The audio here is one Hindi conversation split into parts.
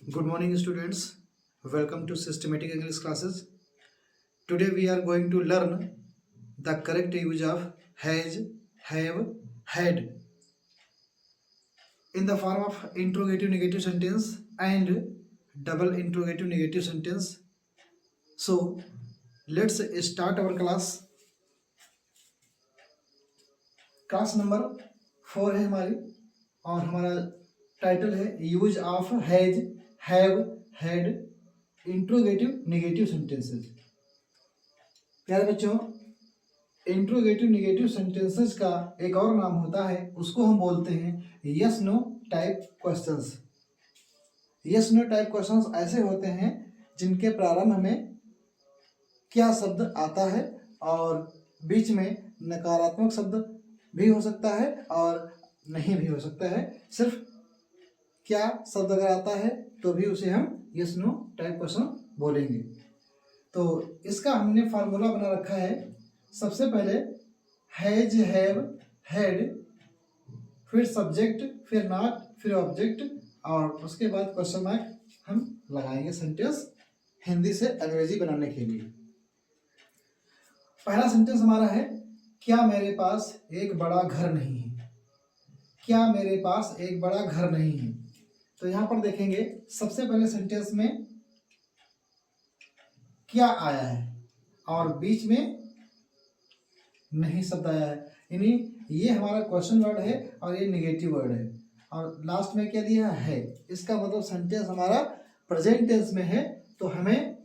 Good morning, students. Welcome to Systematic English classes. Today we are going to learn the correct use of has, have, had in the form of interrogative negative sentence and double interrogative negative sentence. So let's start our class. Class number 4 है हमारी और हमारा टाइटल है use of has, have, had interrogative negative sentences. प्यारे बच्चों, इंट्रोगेटिव नेगेटिव सेंटेंसेस का एक और नाम होता है, उसको हम बोलते हैं yes no type questions. Yes no type questions ऐसे होते हैं जिनके प्रारंभ में क्या शब्द आता है और बीच में नकारात्मक शब्द भी हो सकता है और नहीं भी हो सकता है। सिर्फ क्या शब्द अगर आता है तो भी उसे हम यस नो टाइप क्वेश्चन बोलेंगे। तो इसका हमने फार्मूला बना रखा है। सबसे पहले हैज, हैव, हैड, फिर सब्जेक्ट, फिर नॉट, फिर ऑब्जेक्ट और उसके बाद क्वेश्चन मार्क हम लगाएंगे सेंटेंस हिंदी से अंग्रेजी बनाने के लिए। पहला सेंटेंस हमारा है क्या मेरे पास एक बड़ा घर नहीं है। क्या मेरे पास एक बड़ा घर नहीं है। तो यहां पर देखेंगे सबसे पहले सेंटेंस में क्या आया है और बीच में नहीं शब्द आया है, यानी ये हमारा क्वेश्चन वर्ड है और ये नेगेटिव वर्ड है और लास्ट में क्या दिया है। इसका मतलब सेंटेंस हमारा प्रेजेंट टेंस में है। तो हमें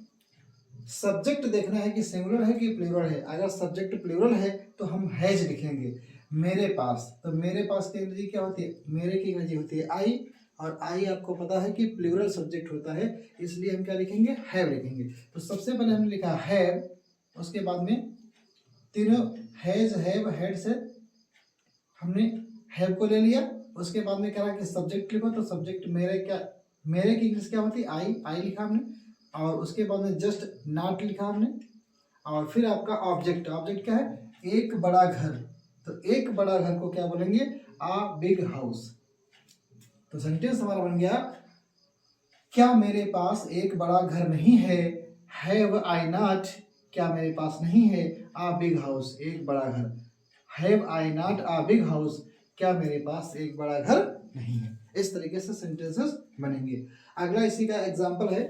सब्जेक्ट देखना है कि सिंगुलर है कि प्लूरल है। अगर सब्जेक्ट प्लूरल है तो हम हैज लिखेंगे। मेरे पास, तो मेरे पास की अंग्रेजी क्या होती है, मेरे की अंग्रेजी होती है आई और आई आपको पता है कि प्लूरल सब्जेक्ट होता है, इसलिए हम क्या लिखेंगे, हैव लिखेंगे। तो सबसे पहले हमने लिखा हैव, उसके बाद में तीनों हैज, हैव, हैड से हमने हैव को ले लिया। उसके बाद में कहा कि सब्जेक्ट लिखो, तो सब्जेक्ट मेरे की इंग्लिश क्या होती है, आई लिखा हमने और उसके बाद में जस्ट नॉट लिखा हमने और फिर आपका ऑब्जेक्ट क्या है, एक बड़ा घर। तो एक बड़ा घर को क्या बोलेंगे, आ बिग हाउस। तो सेंटेंस हमारा बन गया क्या मेरे पास एक बड़ा घर नहीं है, हैव आई नॉट, क्या मेरे पास नहीं है आ बिग हाउस, एक बड़ा घर। Have I not a big house, क्या मेरे पास एक बड़ा घर नहीं है। इस तरीके से सेंटेंसेस बनेंगे। अगला इसी का एग्जांपल है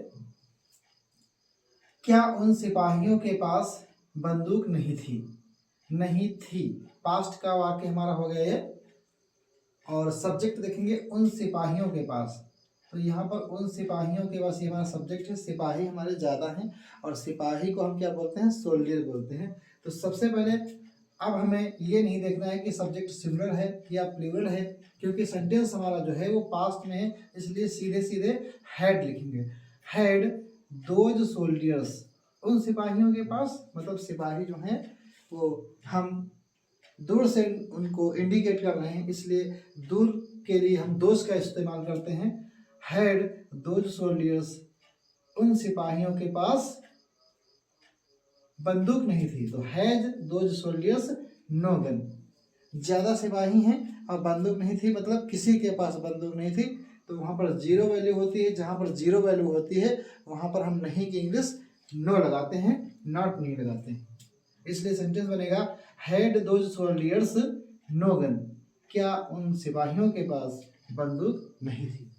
क्या उन सिपाहियों के पास बंदूक नहीं थी। नहीं थी पास्ट का वाक्य हमारा हो गया ये और सब्जेक्ट देखेंगे उन सिपाहियों के पास। तो यहाँ पर उन सिपाहियों के पास ये हमारा सब्जेक्ट है। सिपाही हमारे ज़्यादा हैं और सिपाही को हम क्या बोलते हैं, सोल्डियर बोलते हैं। तो सबसे पहले अब हमें ये नहीं देखना है कि सब्जेक्ट सिंगुलर है या प्लूरल है, क्योंकि सेंटेंस हमारा जो है वो पास्ट में है, इसलिए सीधे सीधे हैड लिखेंगे। हैड दोज सोल्डियर्स, उन सिपाहियों के पास, मतलब सिपाही जो हैं वो हम दूर से उनको इंडिकेट कर रहे हैं, इसलिए दूर के लिए हम दोज का इस्तेमाल करते हैं। हैड दोज सोल्डियर्स, उन सिपाहियों के पास बंदूक नहीं थी। तो has those soldiers no gun, ज्यादा सिपाही हैं और बंदूक नहीं थी, मतलब किसी के पास बंदूक नहीं थी। तो वहां पर जीरो वैल्यू होती है, जहां पर जीरो वैल्यू होती है वहां पर हम नहीं की इंग्लिश नो लगाते हैं, नॉट नहीं लगाते हैं। इसलिए सेंटेंस बनेगा had those soldiers no gun, क्या उन सिपाहियों के पास बंदूक नहीं थी।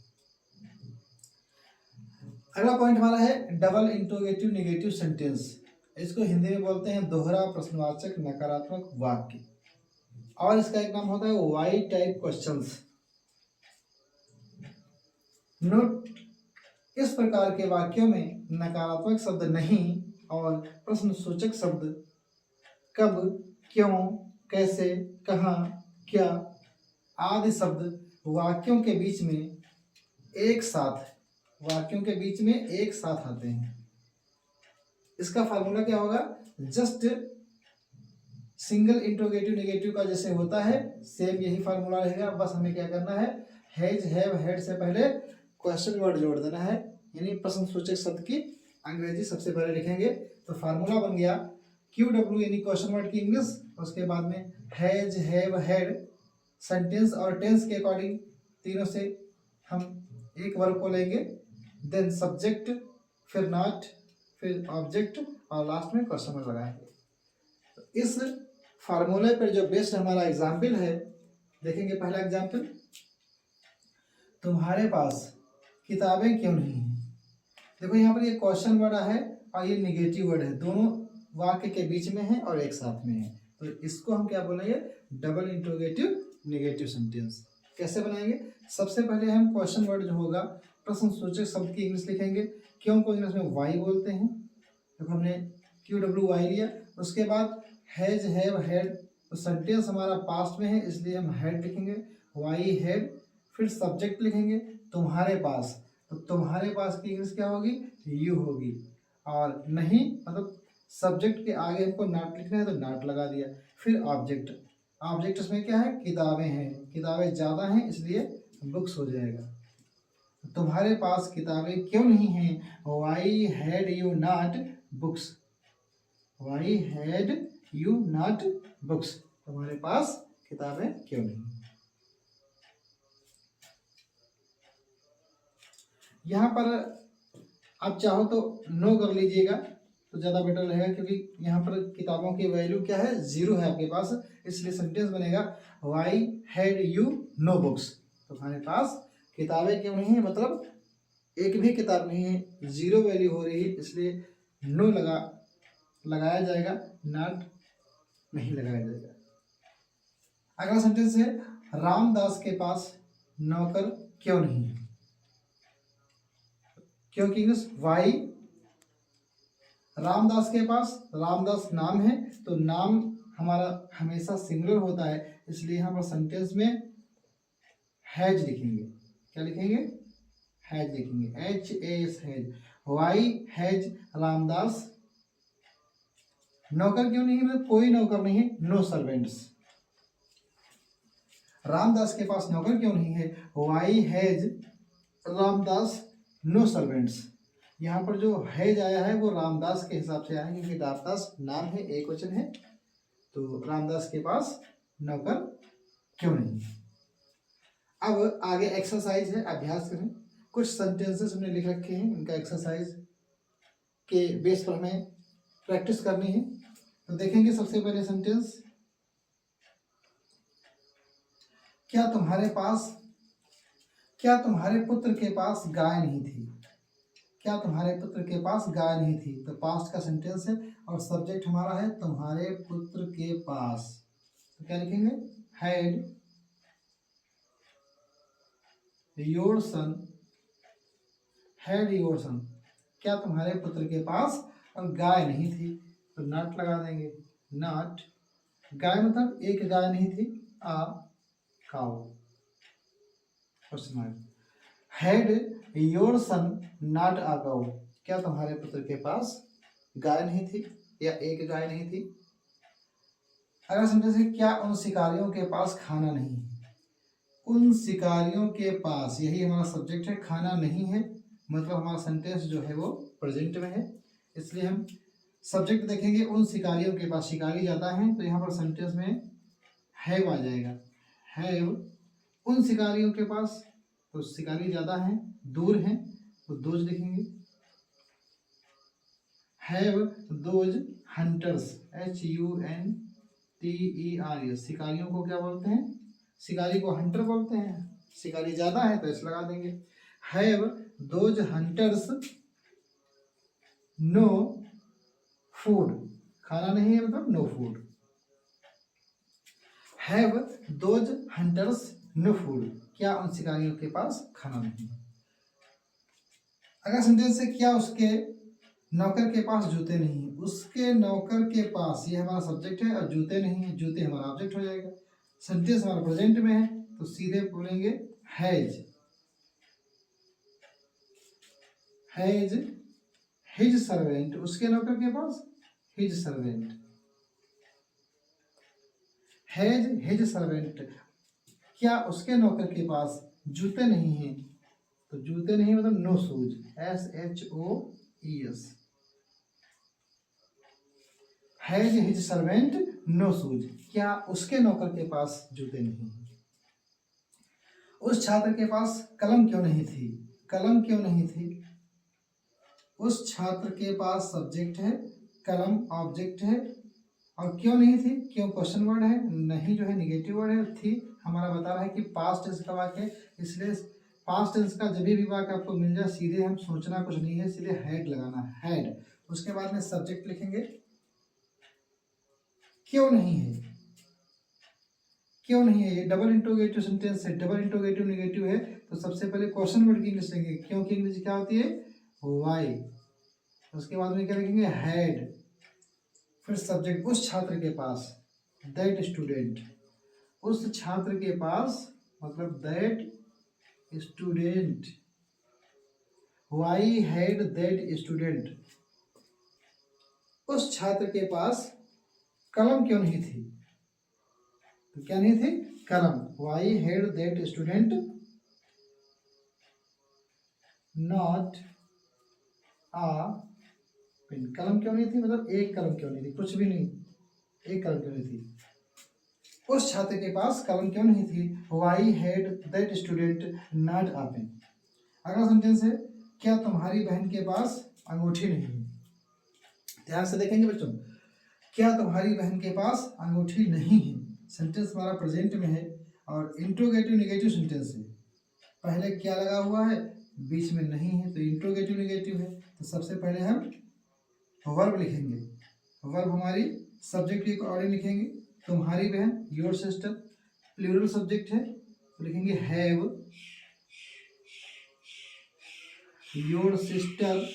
अगला पॉइंट हमारा है डबल इंट्रोगेटिव नेगेटिव सेंटेंस। इसको हिंदी में बोलते हैं दोहरा प्रश्नवाचक नकारात्मक वाक्य और इसका एक नाम होता है वाई टाइप क्वेश्चंस। नोट, इस प्रकार के वाक्यों में नकारात्मक शब्द नहीं और प्रश्नसूचक शब्द कब, क्यों, कैसे, कहाँ, क्या आदि शब्द वाक्यों के बीच में एक साथ आते हैं। इसका फार्मूला क्या होगा, जस्ट सिंगल इंट्रोगेटिव नेगेटिव का जैसे होता है सेम यही फार्मूला रहेगा। बस हमें क्या करना है, हैज, हैव, हैड से पहले क्वेश्चन वर्ड जोड़ देना है, यानी प्रश्नसूचक शब्द की अंग्रेजी सबसे पहले लिखेंगे। तो फार्मूला बन गया QW यानी क्वेश्चन वर्ड की इंग्लिश, उसके बाद में हैज, हैव, हैड सेंटेंस और टेंस के अकॉर्डिंग तीनों से हम एक वर्ब को लेंगे देन सब्जेक्ट, फिर नॉट, फिर ऑब्जेक्ट और लास्ट में क्वेश्चन मार्क लगाएंगे। इस फार्मूले पर जो बेस्ड हमारा एग्जाम्पल है, देखेंगे पहला एग्जाम्पल, तुम्हारे पास किताबें क्यों नहीं हैं। देखो यहाँ पर ये क्वेश्चन वर्ड है और ये निगेटिव वर्ड है, दोनों वाक्य के बीच में है और एक साथ में है, तो इसको हम क्या बोलेंगे, डबल इंट्रोगेटिव नेगेटिव सेंटेंस। कैसे बनाएंगे, सबसे पहले हम क्वेश्चन वर्ड जो होगा प्रश्न सूचक शब्द की इंग्लिश लिखेंगे। क्यों को इंग्लिश में वाई बोलते हैं, देखो हमने QWY लिया। उसके बाद हैज, हैव, हैड, तो सेंटेंस हमारा पास्ट में है इसलिए हम हैड लिखेंगे, वाई हैड। फिर सब्जेक्ट लिखेंगे तुम्हारे पास, तो तुम्हारे पास की इंग्लिश क्या होगी, यू होगी। और नहीं मतलब सब्जेक्ट के आगे हमको नॉट लिखना है तो नॉट लगा दिया। फिर ऑब्जेक्ट, ऑब्जेक्ट इसमें क्या है, किताबें हैं, किताबें ज़्यादा हैं इसलिए बुक्स हो जाएगा। तुम्हारे पास किताबें क्यों नहीं हैं, why had you not books, why had you not books, तुम्हारे पास किताबें क्यों नहीं। यहाँ पर आप चाहो तो नो कर लीजिएगा तो ज़्यादा बेटर रहेगा, क्योंकि यहाँ पर किताबों की वैल्यू क्या है, 0 है आपके पास, इसलिए सेंटेंस बनेगा why had you no books, तुम्हारे पास किताबें क्यों नहीं है, मतलब एक भी किताब नहीं है, 0 वैल्यू हो रही है, इसलिए नो लगाया जाएगा, नॉट नहीं लगाया जाएगा। अगला सेंटेंस है रामदास के पास नौकर क्यों नहीं है, क्योंकि वाई, रामदास के पास, रामदास नाम है तो नाम हमारा हमेशा सिंगुलर होता है, इसलिए यहाँ पर सेंटेंस में हैज लिखेंगे। क्या लिखेंगे, हैज लिखेंगे, HAS has. Why has Ramdas नौकर क्यों नहीं है, मतलब कोई नौकर नहीं है, नो सर्वेंट्स। रामदास के पास नौकर क्यों नहीं है, why has Ramdas no servants. यहाँ पर जो हैज आया है वो रामदास के हिसाब से आया है, क्योंकि रामदास नाम है, एक वचन है, तो रामदास के पास नौकर क्यों नहीं। अब आगे एक्सरसाइज है, अभ्यास करें। कुछ सेंटेंसेस हमने लिख रखे हैं, इनका एक्सरसाइज के बेस पर हमें प्रैक्टिस करनी है। तो देखेंगे सबसे पहले सेंटेंस, क्या तुम्हारे पुत्र के पास गाय नहीं थी, क्या तुम्हारे पुत्र के पास गाय नहीं थी, तो पास्ट का सेंटेंस है और सब्जेक्ट हमारा है तुम्हारे पुत्र के पास, तो क्या लिखेंगे, had your sun, had your सन, क्या तुम्हारे पुत्र के पास और गाय नहीं थी, तो नॉट लगा देंगे, नॉट, गाय मतलब एक गाय नहीं थी, a cow, question mark. Had your son not a cow, क्या तुम्हारे पुत्र के पास गाय नहीं थी या एक गाय नहीं थी। अगला सेंटेंस है क्या उन शिकारियों के पास खाना नहीं है, उन शिकारियों के पास, यही हमारा सब्जेक्ट है, खाना नहीं है, मतलब हमारा सेंटेंस जो है वो प्रेजेंट में है, इसलिए हम सब्जेक्ट देखेंगे उन शिकारियों के पास, शिकारी ज़्यादा हैं, तो यहाँ पर सेंटेंस में हैव आ जाएगा, हैव उन शिकारियों के पास, तो शिकारी ज़्यादा हैं, दूर हैं, तो दोज लिखेंगे, हैव दोज हंटर्स, HUNTERS, शिकारियों को क्या बोलते हैं, शिकारी को हंटर बोलते हैं, शिकारी ज़्यादा है तो इस लगा देंगे, have those hunters no food, खाना नहीं है मतलब no food, have those hunters no food, क्या उन शिकारियों के पास खाना नहीं। अगला सेंटेंस है क्या उसके नौकर के पास जूते नहीं है, उसके नौकर के पास, ये हमारा सब्जेक्ट है और जूते नहीं है, जूते हमारा ऑब्जेक्ट हो जाएगा, सेंटेंस हमारा प्रेजेंट में है तो सीधे बोलेंगे हैज, हैज हिज सर्वेंट, उसके नौकर के पास his servant, has his servant, क्या उसके नौकर के पास जूते नहीं हैं, तो जूते नहीं मतलब no shoes, SHOES, has his servant no shoes, क्या उसके नौकर के पास जूते नहीं हैं। उस छात्र के पास कलम क्यों नहीं थी, कलम क्यों नहीं थी, उस छात्र के पास सब्जेक्ट है, कलम ऑब्जेक्ट है। और क्यों नहीं थी, क्यों क्वेश्चन वर्ड है, नहीं जो है निगेटिव वर्ड है, थी हमारा बता रहा है कि पास्ट टेंस का वाक्य है, इसलिए पास्ट टेंस का जब भी वाक्य आपको मिल जाए सीधे हम सोचना कुछ नहीं है, सीधे हैड लगाना है, हैड। उसके बाद में सब्जेक्ट लिखेंगे, क्यों नहीं है, क्यों नहीं है, ये डबल इंट्रोगेटिव सेंटेंस है, डबल इंट्रोगेटिव निगेटिव है, तो सबसे पहले क्वेश्चन वर्ड की इंग्लिश लेंगे, क्यों की इंग्लिश क्या होती है, व्हाई। उसके बाद में क्या लिखेंगे, हैड। फिर सब्जेक्ट, उस छात्र के पास, दैट स्टूडेंट, उस छात्र के पास मतलब that student, why had that student, उस छात्र के पास कलम क्यों नहीं थी, तो क्या नहीं थी, कलम, why had that student not a pen, कलम क्यों नहीं थी मतलब एक कलम क्यों नहीं थी, कुछ भी नहीं, एक कलम क्यों नहीं थी, उस छात्र के पास कलम क्यों नहीं थी, why had that student not a pen. अगला सेंटेंस है, क्या तुम्हारी बहन के पास अंगूठी नहीं है। ध्यान से देखेंगे बच्चों, क्या तुम्हारी बहन के पास अंगूठी नहीं है, सेंटेंस हमारा प्रेजेंट में है और इंट्रोगेटिव निगेटिव सेंटेंस है। पहले क्या लगा हुआ है, बीच में नहीं है, तो इंट्रोगेटिव निगेटिव है। तो सबसे पहले हम वर्ब लिखेंगे, वर्ब हमारी सब्जेक्ट के अकॉर्डिंग लिखेंगे, तुम्हारी बहन, योर सिस्टर, प्लूरल सब्जेक्ट है तो लिखेंगे have your sister,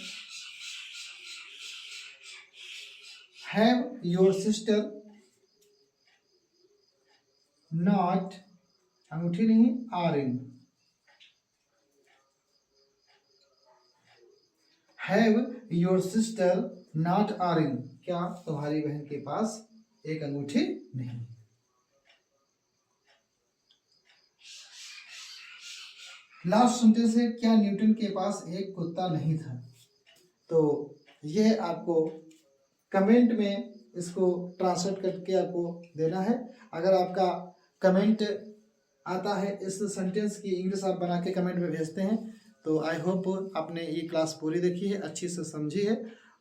have your sister not, अंगूठी नहीं, आर इन, have your sister not a इन, क्या तुम्हारी बहन के पास एक अंगूठी नहीं। लास्ट सेंटेंस है, क्या न्यूटन के पास एक कुत्ता नहीं था। तो ये आपको कमेंट में इसको ट्रांसलेट करके आपको देना है। अगर आपका कमेंट आता है इस सेंटेंस की इंग्लिश आप बना के कमेंट में भेजते हैं, तो आई होप आपने ये क्लास पूरी देखी है, अच्छी से समझी है।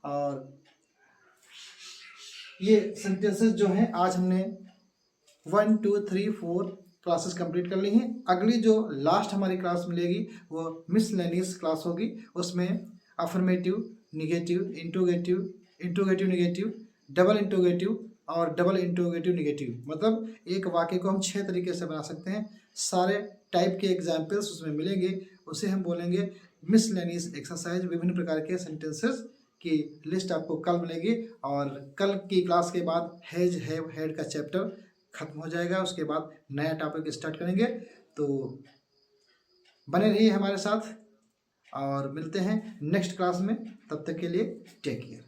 और ये सेंटेंसेस जो हैं आज हमने 1 2 3 4 क्लासेस कंप्लीट कर ली हैं। अगली जो लास्ट हमारी क्लास मिलेगी वो मिसलेनियस क्लास होगी, उसमें affirmative, negative, interrogative negative, double interrogative और डबल इंट्रोगेटिव निगेटिव, मतलब एक वाक्य को हम 6 तरीके से बना सकते हैं। सारे टाइप के एग्जाम्पल्स उसमें मिलेंगे, उसे हम बोलेंगे मिसलेनियस एक्सरसाइज। विभिन्न प्रकार के सेंटेंसेस की लिस्ट आपको कल मिलेगी और कल की क्लास के बाद हैज, हैव, हैड का चैप्टर खत्म हो जाएगा। उसके बाद नया टॉपिक स्टार्ट करेंगे, तो बने रहिए हमारे साथ और मिलते हैं नेक्स्ट क्लास में। तब तक के लिए टेक केयर।